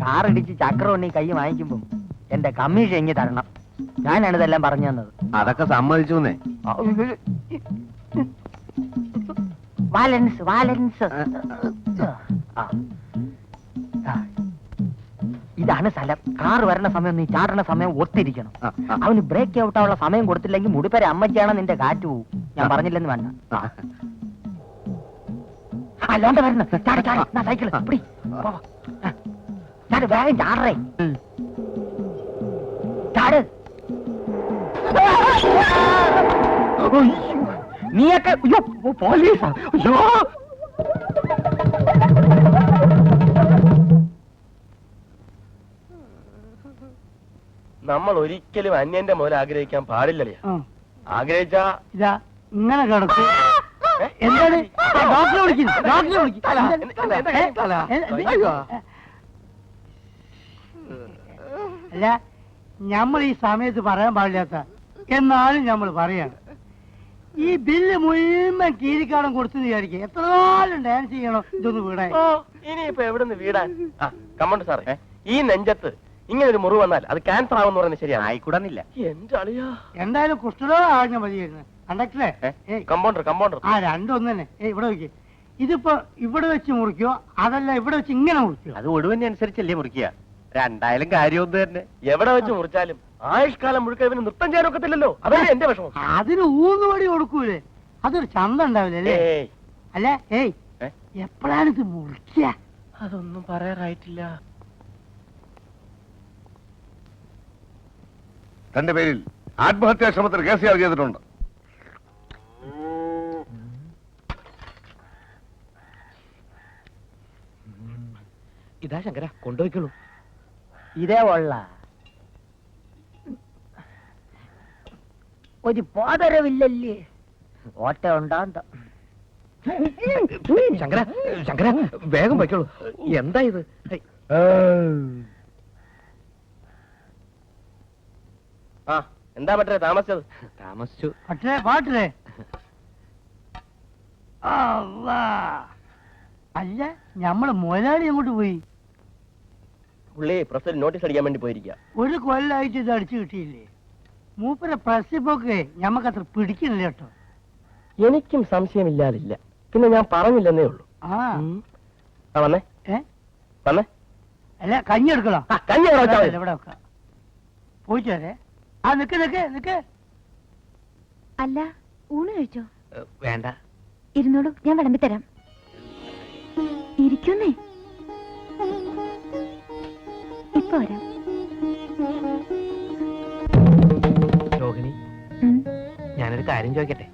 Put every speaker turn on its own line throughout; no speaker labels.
Car ഇടിച്ച് ചക്രം ഉണ്ണി കൈ വാങ്ങിക്കുമ്പോ എന്റെ കമ്മീഷൻ എങ്ങി തരണം. ഞാനാണ് ഇതെല്ലാം പറഞ്ഞു തന്നത്.
അതൊക്കെ സമ്മതിച്ചു.
വാലൻസ് വാലൻസ്. ഇതാണ് സ്ഥലം. കാർ വരണ സമയം നീ ചാടണ സമയം ഒത്തിരിക്കണം. അവന് ബ്രേക്ക് ഔട്ടാനുള്ള സമയം കൊടുത്തില്ലെങ്കിൽ മുടിപ്പരെ അമ്മച്ചാണ് നിന്റെ കാറ്റ് പോവും. ഞാൻ പറഞ്ഞില്ലെന്ന് വേണ്ട. അല്ലാണ്ട് വരണം. ചാട് ചാട്. സൈക്കിൾ ചാട്, വേഗം ചാടറേ. ചാട്. നീയൊക്കെ പോലീസാ. അയ്യോ,
നമ്മൾ ഒരിക്കലും അന്യന്റെ മുതൽ ആഗ്രഹിക്കാൻ പാടില്ലല്ലേ? ആഗ്രഹിച്ചാ
ഇതാ ഇങ്ങനെ കിടക്കും. എന്താണ് ഡോക്ടറെ വിളിക്കുന്നു? ഡോക്ടറെ വിളിക്കും. അല്ല, നമ്മൾ ഈ സമയത്ത് പറയാൻ പാടില്ലാത്ത എന്നാലും നമ്മൾ പറയാണ്. ഈ ബില്ല് മുഴുവൻ കീരിക്കാടം കൊടുത്തു വിചാരിക്കുക. എത്ര നാളും ഡാൻസ് ചെയ്യണം ഇതൊന്ന് വീടാൻ.
ഇനിയിപ്പോ എവിടുന്ന് വീടാൻ? കമ്മണ്ട് സാറേ, ഈ നെഞ്ചത്ത് ഇങ്ങനെ ഒരു മുറിവ് വന്നാൽ അത് ക്യാൻസർ ആവുമെന്ന് പറയുന്നത് ശരിയാണ്.
ആയിക്കൂടാന്നില്ല.
എന്റെ അളിയാ,
എന്തായാലും കുഷ്ഠരോഗം ആഴ്ച മതിയായിരുന്നു. കണ്ടക്ടറെ,
കമ്പൗണ്ടർ
ആ രണ്ടൊന്നു തന്നെ. ഇവിടെ വെക്ക്. ഇതിപ്പോ ഇവിടെ വെച്ച് മുറിക്കോ അതല്ല ഇവിടെ വെച്ച് ഇങ്ങനെ മുറിക്കോ?
അത് ഒടുവിനെ അനുസരിച്ചല്ലേ മുറിക്കുക. രണ്ടായാലും കാര്യമൊന്നും തന്നെ.
എവിടെ വെച്ച് മുറിച്ചാലും ആയുഷ്കാലം മുഴുക്ക ഇവന് നൃത്തം ചെയ്യാൻ ഒക്കത്തില്ലല്ലോ. അതല്ലേ എന്റെ വിഷമം.
അതിന് ഊന്നുപടി കൊടുക്കൂലേ? അതൊരു ചന്തം ഉണ്ടാവില്ലേ? അല്ല, എപ്പോഴാണ് ഇത് മുറിക്കുക?
അതൊന്നും പറയാറായിട്ടില്ല.
തന്റെ പേരിൽ ആത്മഹത്യാ ശ്രമത്തിന് കേസ് ചെയ്തിട്ടുണ്ട്.
ഇതാ ശങ്കര, കൊണ്ടുപോയിക്കോളൂ.
ഇതേ ഉള്ള ഒരു പോതരവില്ലല്ലേ? ഓട്ട ഉണ്ടാന്ത.
ശങ്കര ശങ്കര, വേഗം വയ്ക്കോളൂ. എന്താ ഇത്? ആ, എന്താ പറ്റേ താമസിച്ചു?
പറ്റേ പാട്ടേ. അല്ല, ഞമ്മള് മുതലാളി അങ്ങോട്ട് പോയി.
പുള്ളി പ്രസിൽ നോട്ടീസ് അടിക്കാൻ വേണ്ടി പോയിരിക്കുക.
ഒരു കൊല്ലായിട്ട് ഇത് അടിച്ചു കിട്ടിയില്ലേ? മൂപ്പരെ പ്രസിപ്പൊക്കെ ഞമ്മക്ക് അത്ര പിടിക്കുന്നില്ല കേട്ടോ.
എനിക്കും സംശയമില്ലാതില്ല. പിന്നെ ഞാൻ പറഞ്ഞില്ലെന്നേ ഉള്ളൂ. വന്നേ വന്നേ.
അല്ല, കഞ്ഞി എടുക്കണം.
കഞ്ഞി
ഇവിടെ വെക്കാം. പോയിച്ചു വരെ. ആ, നിക്ക് നിക്ക് നിക്ക്.
അല്ല, ഊണ് കഴിച്ചോ?
വേണ്ട,
ഇരുന്നോളൂ, ഞാൻ വിളമ്പിത്തരാം. ഇരിക്കുന്നേ, ഇപ്പൊ വരാം.
രോഹിണി, ഞാനൊരു കാര്യം ചോദിക്കട്ടെ?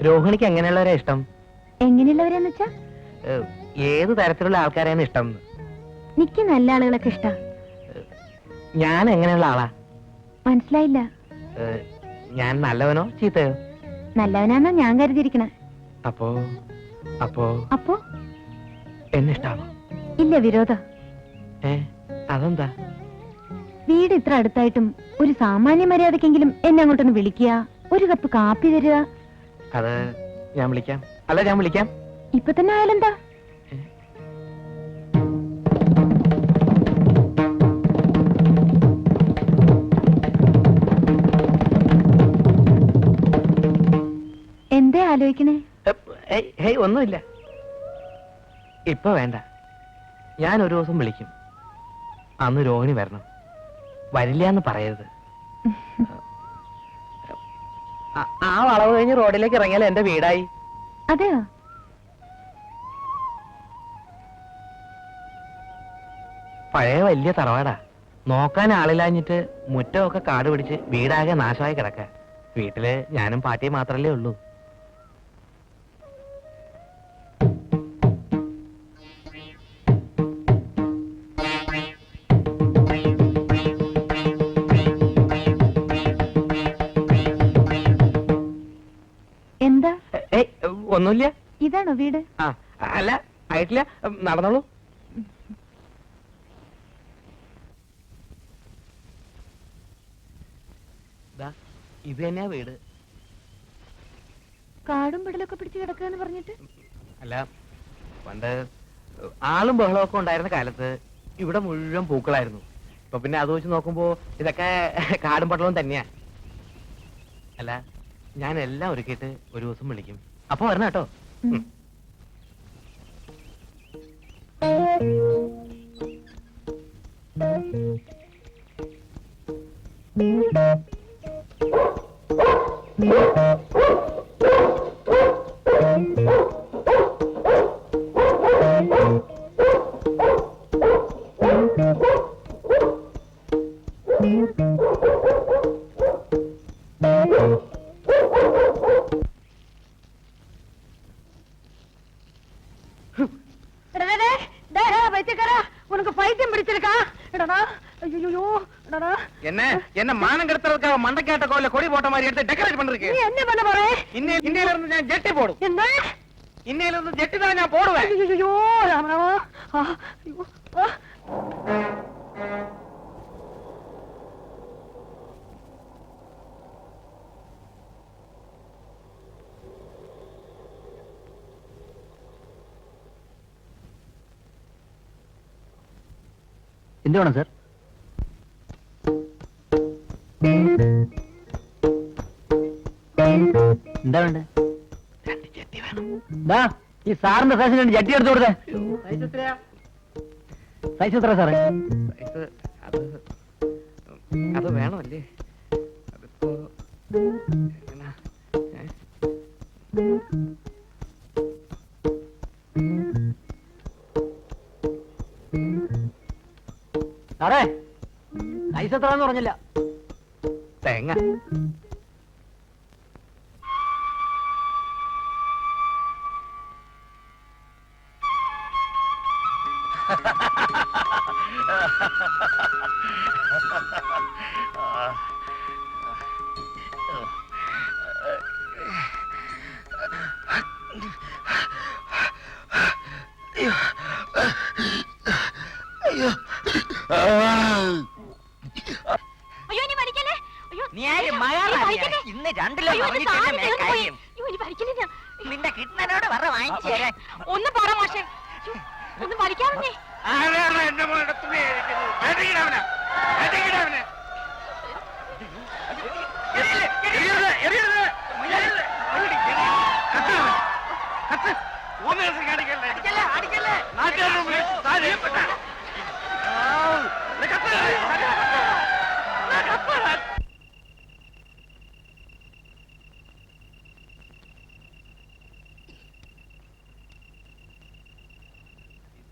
രോഹിണിക്ക് എങ്ങനെയുള്ളവരാ ഇഷ്ടം?
എങ്ങനെയുള്ളവരാന്ന് വെച്ചാ?
ഏത് തരത്തിലുള്ള ആൾക്കാരെയാണ് ഇഷ്ടം?
എനിക്ക് നല്ല ആളുകളൊക്കെ ഇഷ്ടാ.
ഞാൻ എങ്ങനെയുള്ള ആളാ?
മനസ്സിലായില്ല.
ഞാൻ നല്ലവനോ ചീത്തയോ?
നല്ലവനാന്നാ ഞാൻ കരുതിയിരിക്കണേ.
അപ്പോ അപ്പോ
അപ്പോ
എന്നെ ഇഷ്ടാണോ?
ഇല്ല, വിരോധം.
അതെന്താ?
വീട് ഇത്ര അടുത്തായിട്ടും ഒരു സാമാന്യ മര്യാദക്കെങ്കിലും എന്നെ അങ്ങോട്ടൊന്ന് വിളിക്കുക, ഒരു കപ്പ് കാപ്പി തരിക.
അത് ഞാൻ വിളിക്കാം. അല്ല, ഞാൻ വിളിക്കാം.
ഇപ്പൊ തന്നെ ആയാലെന്താ? എന്തേ ആലോചിക്കണേ?
ഒന്നുമില്ല. ഇപ്പൊ വേണ്ട. ഞാൻ ഒരു ദിവസം വിളിക്കും. അന്ന് രോഹിണി വരണം. വരില്ല എന്ന് പറയരുത്. ആ വളവ് കഴിഞ്ഞ് റോഡിലേക്ക് ഇറങ്ങിയാൽ എന്റെ വീടായി.
അതെയോ?
പഴയ വലിയ തറവാടാ. നോക്കാൻ ആളില്ലാഞ്ഞിട്ട് മുറ്റമൊക്കെ കാട് പിടിച്ച് വീടാകെ നാശമായി കിടക്ക. വീട്ടില് ഞാനും പാട്ടിയും മാത്രല്ലേ ഉള്ളൂ.
എന്താ?
ഒന്നുമില്ല.
ഇതാണോ വീട്?
അല്ല, ആയിട്ടില്ല. നടന്നോളൂ. ഇത് തന്നെയാ വീട്.
കാർ പെടലൊക്കെ പിടിച്ച് കിടക്കുകയെന്ന് പറഞ്ഞിട്ട്?
അല്ല, പണ്ട് ആളും ബഹളമൊക്കെ ഉണ്ടായിരുന്ന കാലത്ത് ഇവിടെ മുഴുവൻ പൂക്കളായിരുന്നു. ഇപ്പൊ പിന്നെ അത് വെച്ച് നോക്കുമ്പോ ഇതൊക്കെ കാടും പട്ടണവും തന്നെയാ. അല്ല, ഞാൻ എല്ലാം ഒരുക്കിയിട്ട് ഒരു ദിവസം വിളിക്കും. അപ്പൊ വരണം കേട്ടോ.
உனக்கு பைத்தியம் பிடிச்சிருக்கா? ஐயோ
என்ன மானம் கெடுத்துறதுக்காக மண்டைக்காட்ட கோயில கொடி போட்ட மாதிரி எடுத்து டெக்கரேட் பண்றீங்க.
நீ என்ன பண்ண போற?
இன்னையில இருந்து நான் ஜெட்டி போடும்.
என்ன?
இன்னையில இருந்து ஜெட்டி தான் நான் போடுவேன்.
ஐயோ ராமராமா.
എന്ത് വേണം സാർ? എന്താ വേണ്ട? ഈ സാറിന്റെ സൈസിന് രണ്ട് ജട്ടി എടുത്തു കൊടുത്തേ. സൈസ് എത്ര സാറേ? അത് വേണമല്ലേ? അതിപ്പോ സാറേ, സൈസ് എത്രന്ന് പറഞ്ഞില്ല. തേങ്ങ
ഇന്ന് രണ്ടിലും നിന്റെ കിട്ടനോട് പറ വാങ്ങിച്ചു തരാൻ.
ഒന്ന് പറ മാഷെ, ഒന്ന് പഠിക്കാവുന്നേ.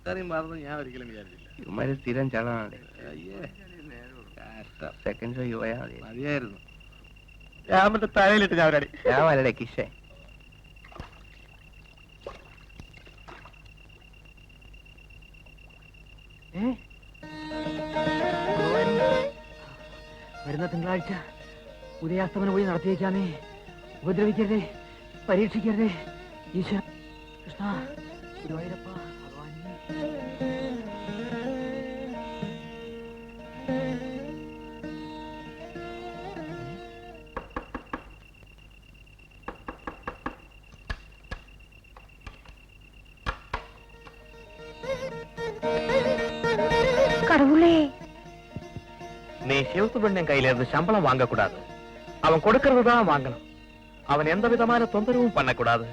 ഇത്രയും മാറുന്നു ഞാൻ ഒരിക്കലും വിചാരിച്ചില്ല.
ഇവന്മാര് സ്ഥിരം ചളാണ്. സെക്കൻഡ് ഷോ പോയാ മതി.
മതിയായിരുന്നു. ഞാൻ മറ്റേ തലയിലിട്ട് ഞാൻ ഒരടി.
ഞാൻ വരടെ കിഷേ.
വരുന്ന തിങ്കളാഴ്ച ഉദയാസ്തമന വഴി നടത്തിയേക്കാമേ. ഉപദ്രവിക്കരുതേ, പരീക്ഷിക്കരുതേ. ഈശ്വര കൃഷ്ണ ഗുരുവായൂരപ്പ
கடவுளே,
நீ சிவசுப்ரமணியன் கையில இருந்து சம்பளம் வாங்க கூடாது. அவன் கொடுக்கறதுதான் வாங்கணும். அவன் எந்த விதமான தொந்தரவும் பண்ணக்கூடாது.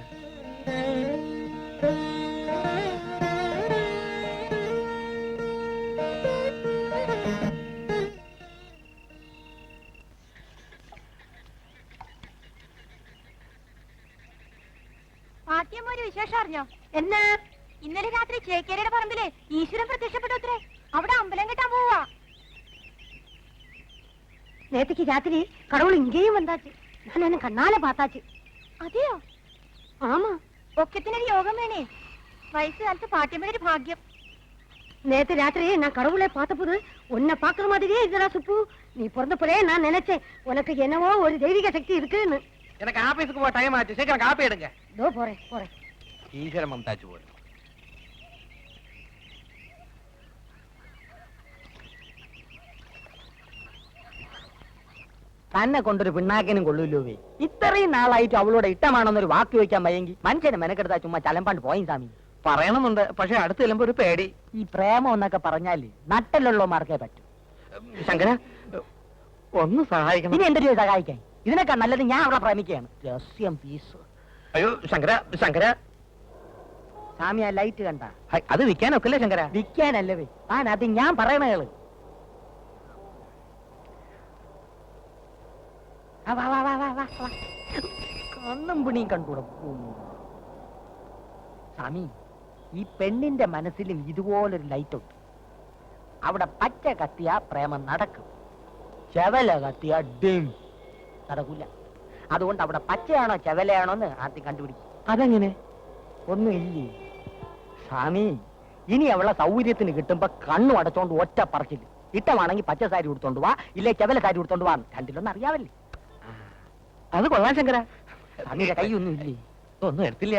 ആദ്യം ഒരു വിശേഷം അറിഞ്ഞോ? എന്നാ? ഇന്നലെ രാത്രി ചേക്കേരിയുടെ പറമ്പിലെ ഈശ്വരൻ പ്രത്യക്ഷപ്പെട്ടത്രേ. അവിടെ അമ്പലം കെട്ടാൻ പോവാ. നേരത്തേക്ക് രാത്രി കടവുൾ ഇങ്ങേയും വന്നാച്ച്. ഞാൻ എന്നെ കണ്ണാലെ പാത്താച്ച്. അതെയോ? ആമാ, ഒക്കത്തിനൊരു യോഗം വേണേ. വയസ്സുകാലത്ത് പാട്ടിയമ്മയുടെ ഭാഗ്യം. நேத்து ராத்திரி நான் கடவுளை பார்த்தபோது உன்னை பாக்குற மாதிரியே இதுடா சுப்பு. நீ பிறந்தப்பவே நான் நினைச்சேன் உனக்கு என்னவோ ஒரு தெய்வீக சக்தி இருக்குன்னு.
எனக்கு ஆபீஸுக்கு போக டைம் ஆச்சு. சீக்கிரம் காப்பி எடுங்க.
இதோ போறேன் போறேன்.
ஈஸ்வர மம்தாச்சு போடு.
തന്നെ കൊണ്ടൊരു പിണ്ണാക്കിനും കൊള്ളൂല്ലോവേ. ഇത്രയും നാളായിട്ട് അവളോട് ഇഷ്ടമാണെന്നൊരു വാക്ക് ചോദിക്കാൻ വയ്യെങ്കിൽ മനുഷ്യനെ മെനക്കെടുത്താ ചുമ്മാ ചലമ്പാണ്ട് പോയി സ്വാമി.
പറയണമെന്നുണ്ട്, പക്ഷെ അടുത്ത് ചെല്ലുമ്പോ ഒരു പേടി.
ഈ പ്രേമം എന്നൊക്കെ പറഞ്ഞാല് നട്ടലുള്ളമാർക്കേ പറ്റൂ.
ശങ്കര, ഒന്ന് സഹായിക്കണം.
ഇനി എന്തൊരു സഹായിക്കാൻ? ഇതിനേക്കാൾ നല്ലത് ഞാൻ അവളെ പ്രേമിക്കുകയാണ്. രഹസ്യം പീസ്.
അയ്യോ ശങ്കര, ശങ്കര,
സ്വാമി ആ ലൈറ്റ് കണ്ട?
അത് വിൽക്കാനൊക്കെ ശങ്കര.
വിൽക്കാനല്ലവേ, അത് ഞാൻ പറയണേള്. കണ്ണും പിണിയും കണ്ടൂടെ സ്വാമി. ഈ പെണ്ണിന്റെ മനസ്സിലും ഇതുപോലൊരു ലൈറ്റ് ഉണ്ട്. അവിടെ പച്ച കത്തിയ പ്രേമം നടക്കും, ചെവല കത്തിയ ഡിം നടക്കൂല. അതുകൊണ്ട് അവിടെ പച്ചയാണോ ചെവലയാണോ എന്ന് ആദ്യം കണ്ടുപിടിക്കും.
അതെങ്ങനെ?
ഒന്നുമില്ലേ സ്വാമി. ഇനി അവളെ സൗകര്യത്തിന് കിട്ടുമ്പോ കണ്ണു അടച്ചോണ്ട് ഒറ്റ പറച്ചില്ല. ഇഷ്ടമാണെങ്കിൽ പച്ച സാരി കൊടുത്തോണ്ട് വാ, ഇല്ലേ ചെവല സാരി കൊടുത്തോണ്ട് വാ. രണ്ടിലൊന്നും അറിയാവല്ലേ?
അത് കൊള്ളാം ശങ്കര.
സ്വാമിയുടെ കൈയൊന്നും ഇല്ലേ?
ഒന്നും എടുത്തില്ല.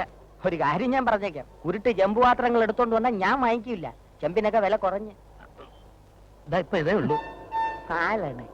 ഒരു കാര്യം ഞാൻ പറഞ്ഞേക്കാം, ഉരുട്ട് ചെമ്പ് പാത്രങ്ങൾ എടുത്തോണ്ട് വന്നാൽ ഞാൻ വാങ്ങിക്കില്ല. ചെമ്പിനൊക്കെ വില കുറഞ്ഞ്
ഇതാ ഇപ്പൊ ഇതേ ഉള്ളൂ.
കാലാണ്.